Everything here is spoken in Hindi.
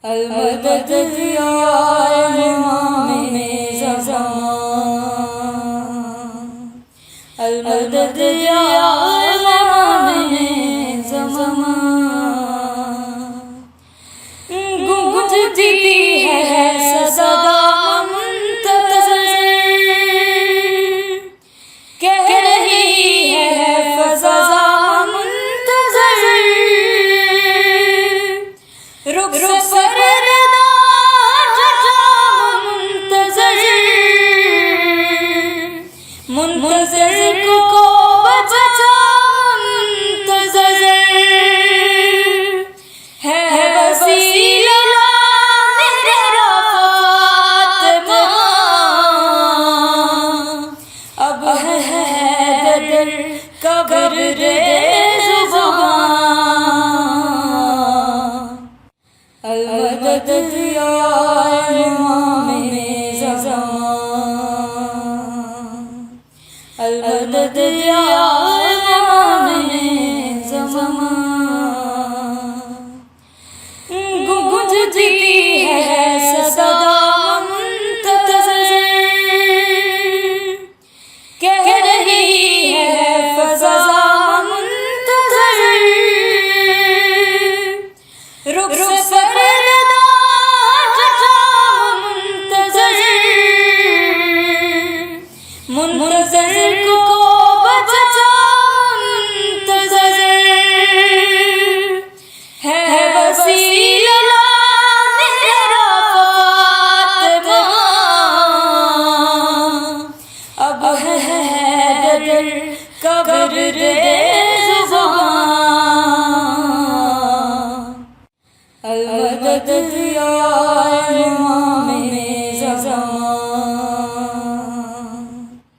अलमदद या इमाम ज़मान, अलमदद या इमाम ज़मान। गूंजती है सदा मुंतज़िर, कह रही है फ़ज़ा मुंतज़िर। रुख सरदा जजा मुंतज़िर को बचा मुंतज़िर। है वसीला मेरा फ़ातिमा, अब है दर कब्र रे ज़ुबान। अलमदद या इमाम ज़मान, अलमदद या इमाम ज़मान। गूंजती है सदा मुंतज़िर, कह रही है फ़ज़ा मुंतज़िर। रुख सरदा जजा मुंतज़िर को बचा मुंतज़िर। है वसीला मेरा फ़ातिमा, अब है दर कब्र रे ज़ुबान। अलमदद या इमाम